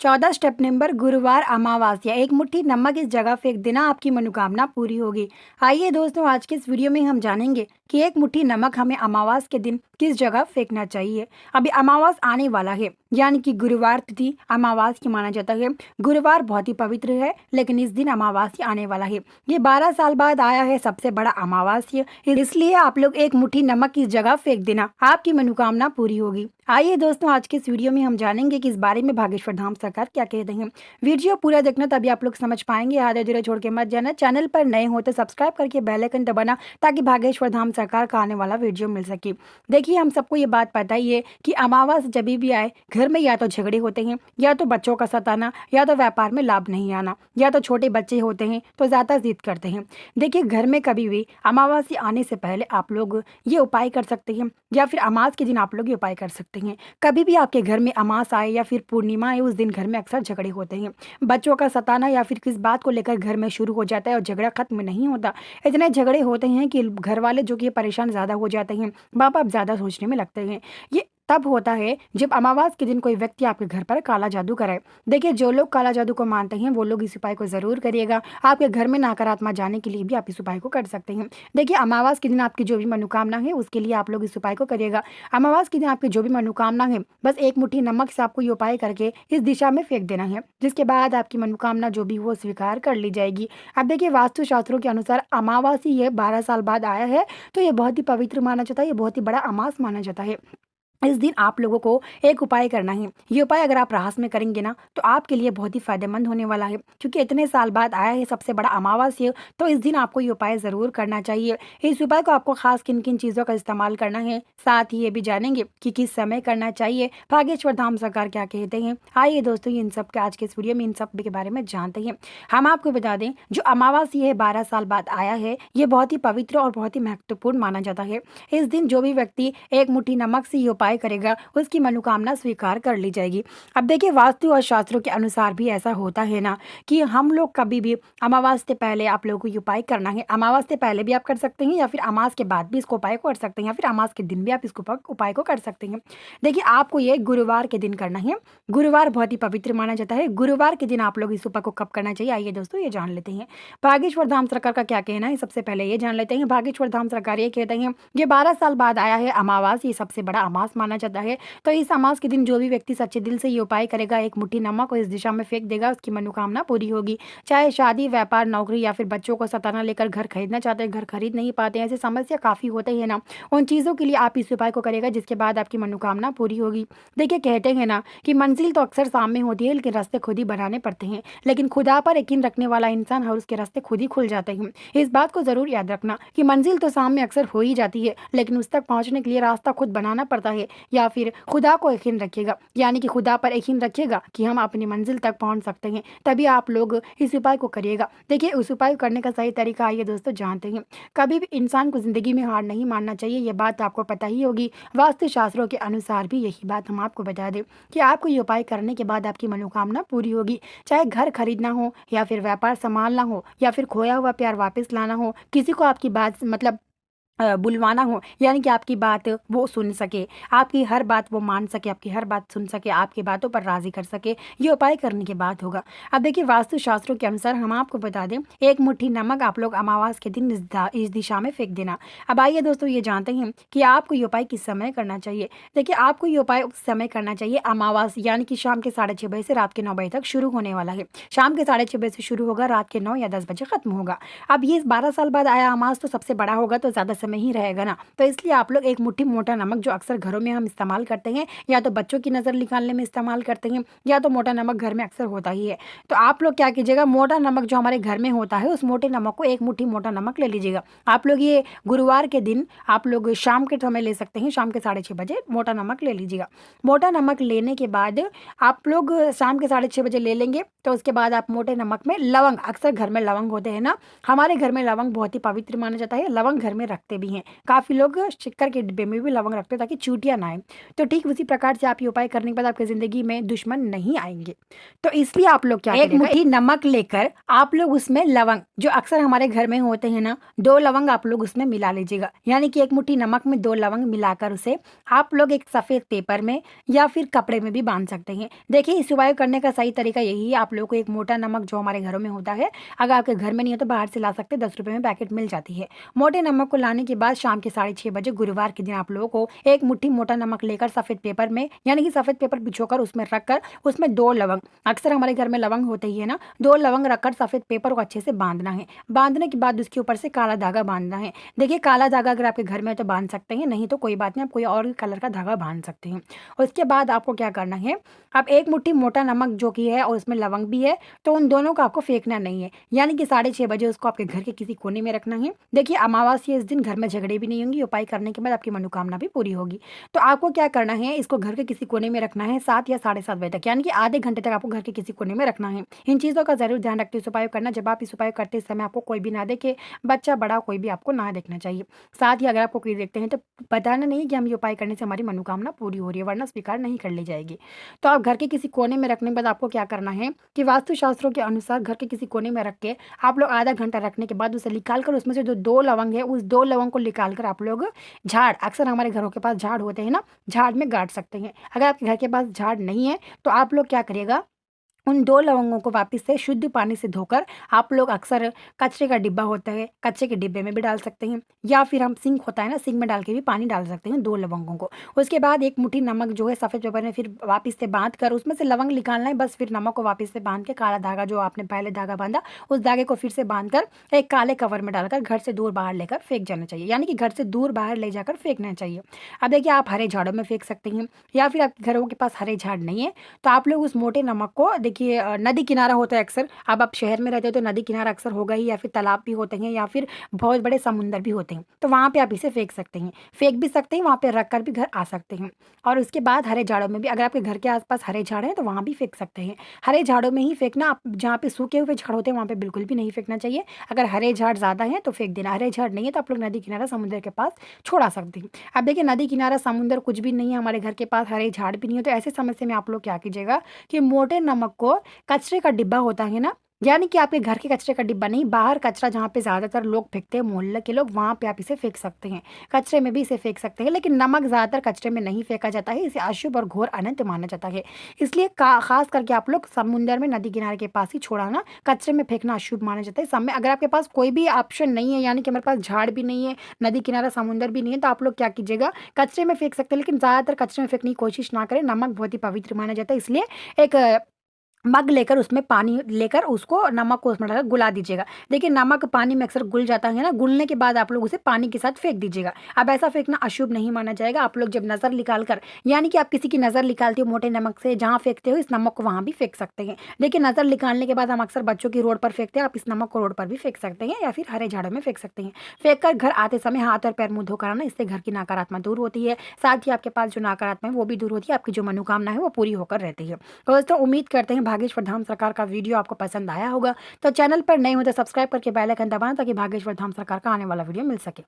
14 step number गुरुवार अमावस्या एक मुट्ठी नमक इस जगह फेंक देना आपकी मनोकामना पूरी होगी। आइए दोस्तों, आज के इस वीडियो में हम जानेंगे कि एक मुट्ठी नमक हमें अमावस के दिन किस जगह फेंकना चाहिए। अभी अमावस आने वाला है, यानी कि गुरुवार तिथि अमावस की माना जाता है। गुरुवार बहुत ही पवित्र है, लेकिन इस दिन अमावस्या आने वाला है। ये 12 साल बाद आया है सबसे बड़ा अमावस्या, इसलिए आप लोग एक मुट्ठी नमक इस जगह फेंक देना, आपकी मनोकामना पूरी होगी। आइए दोस्तों, आज के इस वीडियो में हम जानेंगे कि इस बारे में भागेश्वर धाम सरकार क्या कहते हैं। वीडियो पूरा देखना, तभी आप लोग समझ पाएंगे। आधे अधूरे छोड़ के मत जाना। चैनल पर नए हो तो सब्सक्राइब करके बेल आइकन दबाना, ताकि भागेश्वर धाम सरकार का आने वाला वीडियो मिल सके। देखिए, हम सबको ये बात पता ही है कि अमावस जब भी आए, घर में या तो झगड़े होते हैं, या तो बच्चों का सताना, या तो व्यापार में लाभ नहीं आना, या तो छोटे बच्चे होते हैं तो ज्यादा जिद करते हैं। देखिए, घर में कभी भी अमावस्या आने से पहले आप लोग ये उपाय कर सकते हैं, या फिर अमावस के दिन आप लोग ये उपाय कर सकते हैं। कभी भी आपके घर में अमावस आए या फिर पूर्णिमा आए, उस दिन घर में अक्सर झगड़े होते हैं। बच्चों का सताना या फिर किस बात को लेकर घर में शुरू हो जाता है और झगड़ा खत्म नहीं होता। इतने झगड़े होते हैं कि घर वाले जो कि परेशान ज़्यादा हो जाते हैं, माँ बाप ज़्यादा सोचने में लगते हैं। ये तब होता है जब अमावस के दिन कोई व्यक्ति आपके घर पर काला जादू कराए। देखिए, जो लोग काला जादू को मानते हैं वो लोग इस उपाय को जरूर करिएगा। आपके घर में नकारात्मक जाने के लिए भी आप इस उपाय को कर सकते हैं। देखिए, अमावस के दिन आपकी जो भी मनोकामना है उसके लिए आप लोग इस उपाय को करिएगा। अमावस के दिन आपकी जो भी मनोकामना है, बस एक मुट्ठी नमक से आपको ये उपाय करके इस दिशा में फेंक देना है, जिसके बाद आपकी मनोकामना जो भी हो स्वीकार कर ली जाएगी। अब देखिए, वास्तु शास्त्रों के अनुसार अमावस ही ये 12 साल बाद आया है, तो ये बहुत ही पवित्र माना जाता है, ये बहुत ही बड़ा अमास माना जाता है। इस दिन आप लोगों को एक उपाय करना है। ये उपाय अगर आप राहस में करेंगे ना, तो आपके लिए बहुत ही फायदेमंद होने वाला है, क्योंकि इतने साल बाद आया है सबसे बड़ा अमावस्या। तो इस दिन आपको ये उपाय ज़रूर करना चाहिए। इस उपाय को आपको खास किन किन चीज़ों का इस्तेमाल करना है, साथ ही ये भी जानेंगे कि किस समय करना चाहिए, भागेश्वर धाम सरकार क्या कहते हैं। आइए दोस्तों, इन सब के आज के इस वीडियो में इन सब के बारे में जानते हैं। हम आपको बता दें, जो अमावस्या है 12 साल बाद आया है, ये बहुत ही पवित्र और बहुत ही महत्वपूर्ण माना जाता है। इस दिन जो भी व्यक्ति एक मुट्ठी नमक से ये उपाय करेगा, उसकी मनोकामना स्वीकार कर ली जाएगी। अब देखिए, वास्तु और शास्त्रों के अनुसार भी ऐसा होता है ना, कि हम लोग कभी भी अमावस से पहले आप लोगों को ये उपाय करना है। अमावस से पहले भी आप कर सकते हैं, या फिर अमावस के बाद भी इसको उपाय को कर सकते हैं, या फिर अमावस के दिन भी आप इसको उपाय को कर सकते हैं। देखिए, आपको ये गुरुवार के दिन करना है। गुरुवार बहुत ही पवित्र माना जाता है। गुरुवार के दिन आप लोग इस उपाय को कब करना चाहिए, आइए दोस्तों ये जान लेते हैं। भागेश्वर धाम सरकार का क्या कहना है, सबसे पहले ये जान लेते हैं। भागेश्वर धाम सरकार ये कहते हैं, ये 12 साल बाद आया है अमावस, ये सबसे बड़ा अमावस माना जाता है। तो इस अमावस के दिन जो भी व्यक्ति सच्चे दिल से ये उपाय करेगा, एक मुट्ठी नमक को इस दिशा में फेंक देगा, उसकी मनोकामना पूरी होगी। चाहे शादी, व्यापार, नौकरी या फिर बच्चों को सताना लेकर घर खरीदना चाहते हैं, घर खरीद नहीं पाते हैं, ऐसी समस्या काफ़ी होती है ना, उन चीज़ों के लिए आप इस उपाय को करेगा, जिसके बाद आपकी मनोकामना पूरी होगी। देखिए, कहते हैं ना कि मंजिल तो अक्सर सामने होती है, लेकिन रास्ते खुद ही बनाने पड़ते हैं। लेकिन खुदा पर यकीन रखने वाला इंसान हर उसके रास्ते खुद ही खुल जाते हैं। इस बात को जरूर याद रखना कि मंजिल तो सामने अक्सर हो ही जाती है, लेकिन उस तक पहुंचने के लिए रास्ता खुद बनाना पड़ता है। या फिर खुदा को यकीन रखिएगा, यानी कि खुदा पर यकीन रखिएगा कि हम अपनी मंजिल तक पहुंच सकते हैं, तभी आप लोग इस उपाय को करिएगा। देखिए, उस उपाय करने का सही तरीका आइए दोस्तों जानते हैं। कभी भी इंसान को जिंदगी में हार नहीं मानना चाहिए, ये बात आपको पता ही होगी। वास्तु शास्त्रों के अनुसार भी यही बात हम आपको बता दें कि आपको ये उपाय करने के बाद आपकी मनोकामना पूरी होगी। चाहे घर खरीदना हो, या फिर व्यापार संभालना हो, या फिर खोया हुआ प्यार वापस लाना हो, किसी को आपकी बात मतलब बुलवाना हो, यानी कि आपकी बात वो सुन सके, आपकी हर बात वो मान सके, आपकी हर बात सुन सके, आपकी बातों पर राजी कर सके, ये उपाय करने के बाद होगा। अब देखिए, वास्तु शास्त्रों के अनुसार हम आपको बता दें, एक मुट्ठी नमक आप लोग अमावस के दिन इस दिशा में फेंक देना। अब आइए दोस्तों ये जानते हैं कि आपको ये उपाय किस समय करना चाहिए। देखिए, आपको ये उपाय उस समय करना चाहिए अमावस, यानी कि शाम के 6:30 बजे से रात के 9 बजे तक शुरू होने वाला है। शाम के 6:30 बजे से शुरू होगा, रात के 9 या 10 बजे खत्म होगा। अब ये 12 साल बाद आया अमावस तो सबसे बड़ा होगा, तो ज़्यादा समय ही रहेगा ना, तो इसलिए आप लोग एक मुट्ठी मोटा नमक, जो अक्सर घरों में हम इस्तेमाल करते हैं, या तो बच्चों की नज़र निकालने में इस्तेमाल करते हैं, या तो मोटा नमक घर में अक्सर होता ही है। तो आप लोग क्या कीजिएगा, मोटा नमक जो हमारे घर में होता है, उस मोटे नमक को एक मुट्ठी मोटा नमक ले लीजिएगा। आप लोग ये गुरुवार के दिन आप लोग शाम के समय ले सकते हैं, शाम के 6:30 बजे मोटा नमक ले लीजिएगा। मोटा नमक लेने के बाद आप लोग शाम के 6:30 बजे ले लेंगे, तो उसके बाद आप मोटे नमक में लवंग, अक्सर घर में लवंग होते हैं ना, हमारे घर में लवंग बहुत ही पवित्र माना जाता है, लवंग घर में रखते रखते भी हैं। काफ़ी लोग शक्कर के डिब्बे में भी लवंग रखते हैं ताकि चूटियाँ ना आए। तो ठीक उसी प्रकार से आप ये उपाय करने के बाद आपकी ज़िंदगी में दुश्मन नहीं आएंगे। तो इसलिए आप लोग क्या करिएगा, एक मुट्ठी नमक लेकर आप लोग उसमें लवंग जो अक्सर हमारे घर में होते हैं ना, 2 लवंग आप लोग उसमें मिला लीजिएगा। यानी कि एक मुट्ठी नमक में 2 लवंग मिलाकर उसे आप लोग एक सफ़ेद पेपर में या फिर कपड़े में भी बांध सकते हैं। देखिए इस उपाय करने का सही तरीका यही है, आप लोग को एक मोटा नमक जो हमारे घरों में होता है, अगर आपके घर में नहीं हो तो बाहर से ला सकते हैं, 10 रुपये में पैकेट मिल जाती है। मोटे नमक को लाने के बाद शाम के 6:30 बजे गुरुवार के दिन आप लोगों को एक मुट्ठी मोटा नमक लेकर सफ़ेद पेपर में, यानी कि सफ़ेद पेपर बिछोकर उसमें रखकर उसमें 2 लवंग, अक्सर हमारे घर में लवंग होते ही है ना, 2 लवंग रखकर सफ़ेद पेपर को अच्छे से बांधना है। बांधने के बाद उसके ऊपर से काला धागा बांधना है। देखिए काला धागा अगर आपके घर में है तो बांध सकते हैं, नहीं तो कोई बात नहीं, आप कोई और कलर का धागा बांध सकते हैं। उसके बाद आपको क्या करना है, अब एक मुट्ठी मोटा नमक जो कि है और उसमें लवंग भी है, तो उन दोनों को आपको फेंकना नहीं है, यानी कि 6:30 बजे उसको आपके घर के किसी कोने में रखना है। देखिए अमावस्या इस दिन घर में झगड़े भी नहीं होंगे, उपाय करने के बाद आपकी मनोकामना भी पूरी होगी। तो आपको क्या करना है, इसको घर के किसी कोने में रखना है 7 या 7:30 बजे तक, यानी कि आधे घंटे तक आपको घर के किसी कोने में रखना है। इन चीज़ों का जरूर ध्यान रखते इस उपाय करना, जब आप इस उपाय करते समय आपको कोई भी ना देखे, बच्चा बड़ा कोई भी आपको ना देखना चाहिए। साथ ही अगर आपको कोई देखते हैं तो बताना नहीं कि हम ये उपाय करने से हमारी मनोकामना पूरी हो रही है, वरना स्वीकार नहीं कर ली जाएगी। तो आप घर के किसी कोने में रखने के बाद आपको क्या करना है कि वास्तु शास्त्रों के अनुसार घर के किसी कोने में रख के आप लोग आधा घंटा रखने के बाद उसे निकाल कर उसमें से जो 2 लवंग है, उस 2 लवंग को निकाल कर आप लोग झाड़, अक्सर हमारे घरों के पास झाड़ होते हैं ना, झाड़ में गाड़ सकते हैं। अगर आपके घर के पास झाड़ नहीं है तो आप लोग क्या करिएगा, उन 2 लवंगों को वापस से शुद्ध पानी से धोकर आप लोग, अक्सर कचरे का डिब्बा होता है, कचरे के डिब्बे में भी डाल सकते हैं, या फिर हम सिंक होता है ना, सिंक में डाल के भी पानी डाल सकते हैं 2 लवंगों को। उसके बाद एक मुट्ठी नमक जो है सफ़ेद पेपर में फिर वापस से बांध कर उसमें से लवंग निकालना है, बस फिर नमक को वापस से बांध के काला धागा जो आपने पहले धागा बांधा, उस धागे को फिर से बांध कर एक काले कवर में डालकर घर से दूर बाहर लेकर फेंक जाना चाहिए, यानी कि घर से दूर बाहर ले जाकर फेंकना चाहिए। अब देखिए आप हरे झाड़ों में फेंक सकते हैं, या फिर आपके घरों के पास हरे झाड़ नहीं है तो आप लोग उस मोटे नमक को, देखिए नदी किनारा होता है अक्सर, अब आप शहर में रहते हो तो नदी किनारा अक्सर होगा ही, या फिर तालाब भी होते हैं, या फिर बहुत बड़े समुंदर भी होते हैं, तो वहाँ पे आप इसे फेंक सकते हैं, फेंक भी सकते हैं, वहाँ पे रख कर भी घर आ सकते हैं। और उसके बाद हरे झाड़ों में भी, अगर आपके घर के आसपास हरे झाड़ हैं तो वहाँ भी फेंक सकते हैं। हरे झाड़ों में ही फेंकना, आप जहाँ पे सूखे हुए झाड़ होते हैं वहाँ पे बिल्कुल भी नहीं फेंकना चाहिए। अगर हरे झाड़ ज़्यादा हैं तो फेंक देना, हरे झाड़ नहीं है तो आप लोग नदी किनारा समुद्र के पास छोड़ा सकते हैं। अब देखिए नदी किनारा समुद्र कुछ भी नहीं है, हमारे घर के पास हरे झाड़ भी नहीं है, तो ऐसे समस्या में आप लोग क्या कीजिएगा कि मोटे नमक को, कचरे का डिब्बा होता है ना, यानी कि आपके घर के कचरे का डिब्बा नहीं, बाहर कचरा जहाँ पे ज़्यादातर लोग फेंकते हैं, मोहल्ले के लोग, वहाँ पे आप इसे फेंक सकते हैं। कचरे में भी इसे फेंक सकते हैं, लेकिन नमक ज़्यादातर कचरे में नहीं फेंका जाता है, इसे अशुभ और घोर अनंत माना जाता है। इसलिए खास करके आप लोग समुंदर में, नदी किनारे के पास ही छोड़ाना, कचरे में फेंकना अशुभ माना जाता है। समय अगर आपके पास कोई भी ऑप्शन नहीं है, यानी कि हमारे पास झाड़ भी नहीं है, नदी किनारा समुंदर भी नहीं है, तो आप लोग क्या कीजिएगा, कचरे में फेंक सकते हैं, लेकिन ज़्यादातर कचरे में फेंकने की कोशिश ना करें। नमक बहुत ही पवित्र माना जाता है, इसलिए एक मग लेकर उसमें पानी लेकर उसको, नमक को उसमें डालकर गुला दीजिएगा। देखिए नमक पानी में अक्सर घुल जाता है ना, घुलने के बाद आप लोग उसे पानी के साथ फेंक दीजिएगा। अब ऐसा फेंकना अशुभ नहीं माना जाएगा। आप लोग जब नज़र निकाल कर, यानी कि आप किसी की नज़र निकालते हो मोटे नमक से, जहाँ फेंकते हो इस नमक को वहाँ भी फेंक सकते हैं। देखिए नज़र निकालने के बाद हम अक्सर बच्चों की रोड पर फेंकते हैं, आप इस नमक को रोड पर भी फेंक सकते हैं, या फिर हरे झाड़ों में फेंक सकते हैं। फेंक कर घर आते समय हाथ और पैर मुँह धोकर आना, इससे घर की नकारात्मक दूर होती है, साथ ही आपके पास जो नकारात्मक है वो भी दूर होती है, आपकी जो मनोकामना है वो पूरी होकर रहती है। दोस्तों उम्मीद करते हैं भागेश्वर धाम सरकार का वीडियो आपको पसंद आया होगा। तो चैनल पर नए हो तो सब्सक्राइब करके बेल आइकन दबाएं ताकि भागेश्वर धाम सरकार का आने वाला वीडियो मिल सके।